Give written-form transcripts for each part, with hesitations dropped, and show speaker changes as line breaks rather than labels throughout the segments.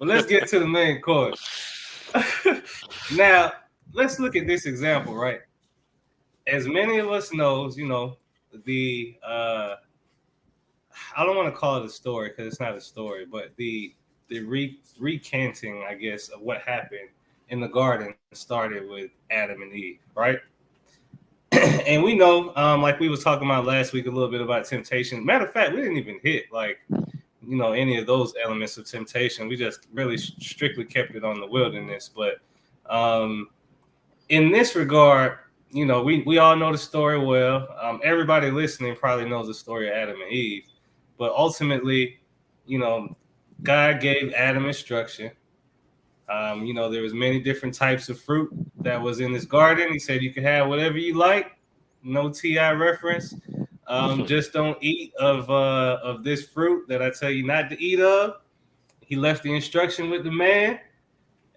But let's get to the main course. Now, let's look at this example, right? As many of us knows, the I don't want to call it a story because it's not a story, but the recanting, I guess, of what happened in the garden started with Adam and Eve, right? And we know, like we was talking about last week, a little bit about temptation. Matter of fact, we didn't even hit like any of those elements of temptation. We just really strictly kept it on the wilderness. But um, in this regard, we all know the story well. Everybody listening probably knows the story of Adam and Eve. But ultimately, you know, God gave Adam instruction. There was many different types of fruit that was in this garden. He said you can have whatever you like. No Ti reference. Just don't eat of this fruit that I tell you not to eat of. He left the instruction with the man,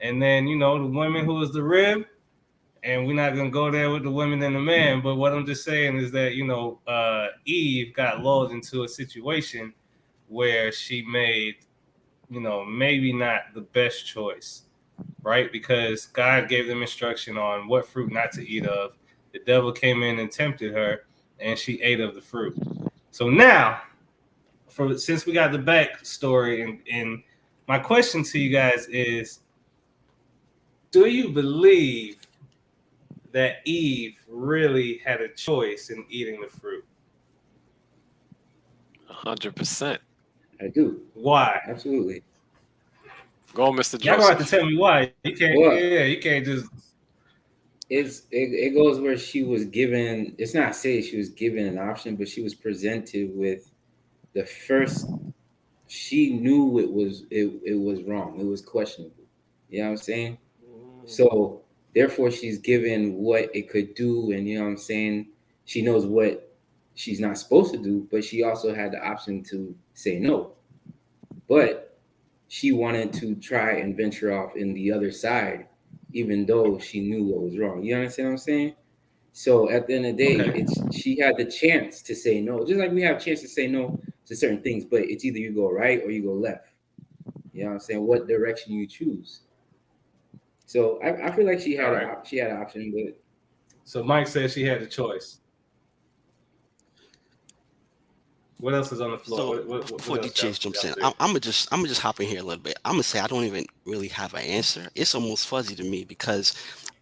and then the woman who was the rib. And we're not gonna go there with the women and the man. But what I'm just saying is that Eve got lulled into a situation where she made maybe not the best choice, right? Because God gave them instruction on what fruit not to eat of. The devil came in and tempted her, and she ate of the fruit. So now, since we got the backstory, and my question to you guys is, do you believe that Eve really had a choice in eating the fruit?
100%.
I do.
Why?
Absolutely.
Go, Mr.
Y'all gonna have to
Joseph.
tell me why. You can't.
Well,
Yeah, you can't just.
it goes where she was given. It's not say she was given an option, but she was presented with the first. She knew it was wrong. It was questionable. You know what I'm saying? So therefore, she's given what it could do, and you know what I'm saying. She knows what she's not supposed to do, but she also had the option to say no. But she wanted to try and venture off in the other side, even though she knew what was wrong. You understand what I'm saying? So at the end of the day,
Okay.
she had the chance to say no, just like we have a chance to say no to certain things, but it's either you go right or you go left. You know what I'm saying? What direction you choose. So I feel like
All right.
she had an option, but
So Mike says she had a choice. What else is on the floor?
So
What
before D
else y'all,
Chase jumps
y'all
in,
think?
I'm gonna just hop in here a little bit. I'm gonna say I don't even really have an answer. It's almost fuzzy to me because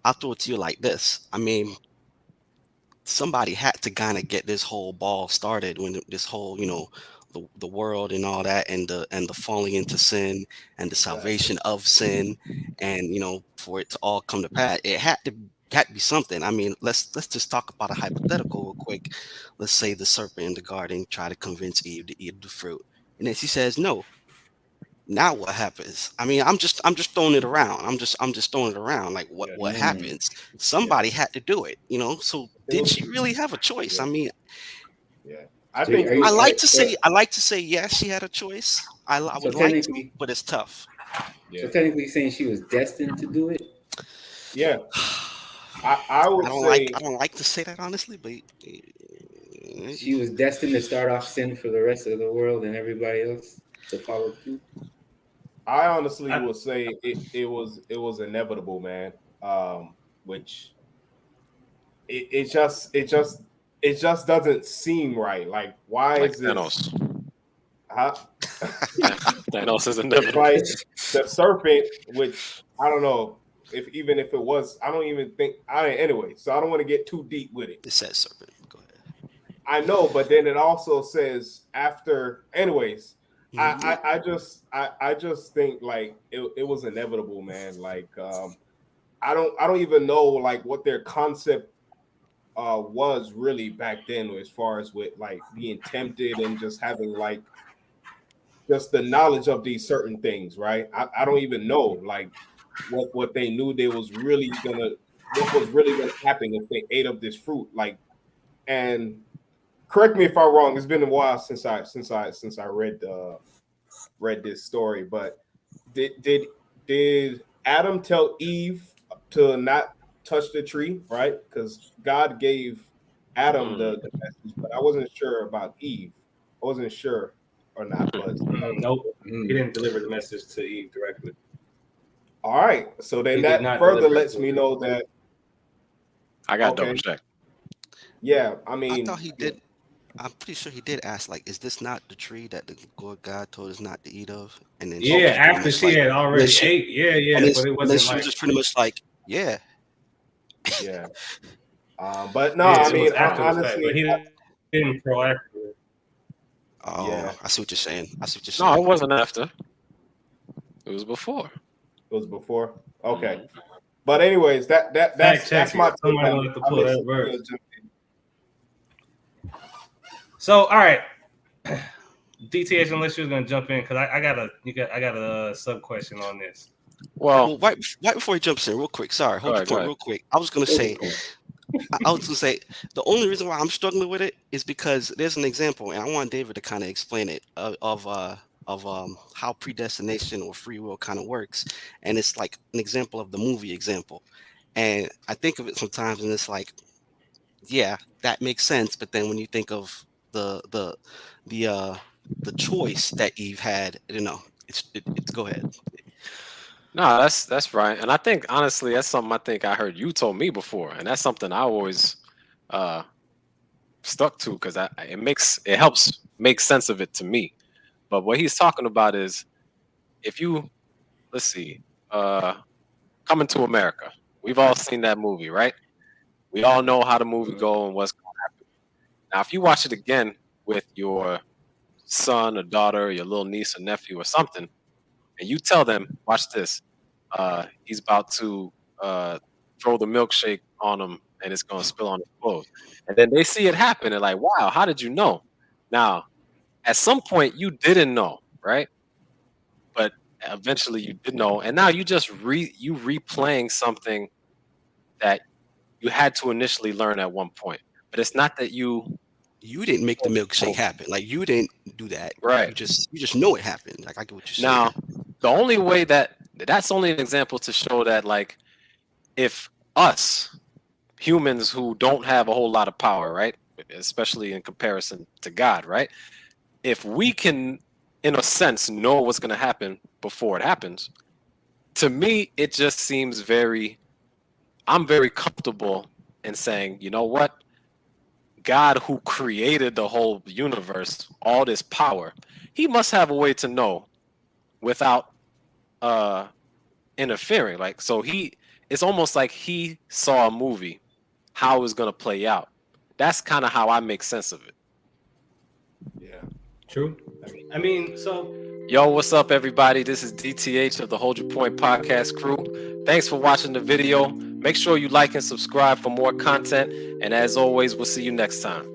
I throw it to you like this. I mean, somebody had to kind of get this whole ball started when this whole the world and all that and the falling into sin and the
Exactly.
salvation of sin and for it to all come to pass, it had to be something. I mean, let's just talk about a hypothetical real quick. Let's say the serpent in the garden tried to convince Eve to eat the fruit, and then she says no. Now what happens? I mean, I'm just throwing it around. I'm just throwing it around. Like
Yeah.
what happens? Somebody
Yes.
had to do it, So
It
did
was,
she really have a choice?
yeah,
I mean,
yeah. I
so
think
are
it
you?
was like,
I like to say yes, she had a choice. I
So
would like to,
technically,
but it's tough.
yeah,
saying she was destined to do it.
yeah. I would
I
say,
don't like to say that honestly, but
She was destined to start off sin for the rest of the world and everybody else to follow through.
I honestly
I,
would say it was inevitable, man. Which it just doesn't seem right. Like, why
Like
is this?
Thanos.
Huh?
Thanos is
It's
inevitable.
like the serpent, which I don't know if even if it was, I don't even think I anyway. So I don't want to get too deep with it.
it says serpent. Go ahead.
I know, but then it also says after. Anyways,
Mhm.
I just think like it was inevitable, man. Like I don't even know like what their concept was really back then as far as with like being tempted and just having like just the knowledge of these certain things, right? I don't even know like what they knew they was really gonna what was really gonna happen if they ate of this fruit. Like, and correct me if I'm wrong. It's been a while since I read this story, but did Adam tell Eve to not touch the tree, right? Because God gave Adam
Hmm.
the message, but I wasn't sure about Eve. I wasn't sure. or not, but
Nope. He didn't deliver the message to Eve directly.
all right. So then
He did
that
not
further
deliver it
lets
to
me
her.
know that
I got
Okay.
double check.
yeah, I
I
mean,
thought he did. I'm pretty sure he did ask, like, is this not the tree that the Lord God told us not to eat of? And then
Yeah,
was pretty
after
much
she
like,
had already
she-
ate. Yeah,
and
but it
then
wasn't
she was
like,
just pretty much like, yeah.
yeah. But no,
yeah,
I
it was
mean,
after the fact, but
honestly,
he didn't proactively.
Oh,
Yeah.
I see what you're saying. I see what you're
No,
saying.
it wasn't after. It was before.
it was before. Okay.
Mhm.
But anyways,
Fact
that's
check
my
it. Somebody gonna have to pull that verse.
jump in.
So, all right, DTH, unless you're gonna jump in, because I got a sub question on this.
Well,
Well, right before he jumps in, real quick. Sorry, hold
Go
your
ahead, go
point
ahead.
real quick. I was gonna say the only reason why I'm struggling with it is because there's an example, and I want David to kind of explain it of how predestination or free will kind of works, and it's like an example of the movie example, and I think of it sometimes, and it's like, yeah, that makes sense, but then when you think of the the choice that Eve had, it's go ahead.
no, that's right. And I think honestly, that's something I think I heard you told me before, and that's something I always uh stuck to because it helps make sense of it to me. But what he's talking about is if you let's see, Coming to America. We've all seen that movie, right? We all know how the movie go and what's going to happen. Now, if you watch it again with your son or daughter, your little niece or nephew or something, and you tell them, watch this, he's about to throw the milkshake on him and it's going to spill on his clothes. And then they see it happen and like, wow, how did you know? Now, at some point you didn't know, right? But eventually you did know. And now you just replaying something that you had to initially learn at one point. But it's not that you
You didn't make the milkshake happen. Like, you didn't do that.
right.
You just know it happened. Like, I get what you're saying.
Now, the only way that's only an example to show that like if us humans who don't have a whole lot of power, right? Especially in comparison to God, right? If we can in a sense know what's going to happen before it happens, to me it just seems I'm very comfortable in saying, you know what? God who created the whole universe, all this power, he must have a way to know without interfering. Like so it's almost like he saw a movie, how it was gonna play out. That's kind of how I make sense of it.
Yeah.
True. I mean, so
Yo, what's up, everybody? This is DTH of the Hold Your Point podcast crew. Thanks for watching the video. Make sure you like and subscribe for more content. And as always, we'll see you next time.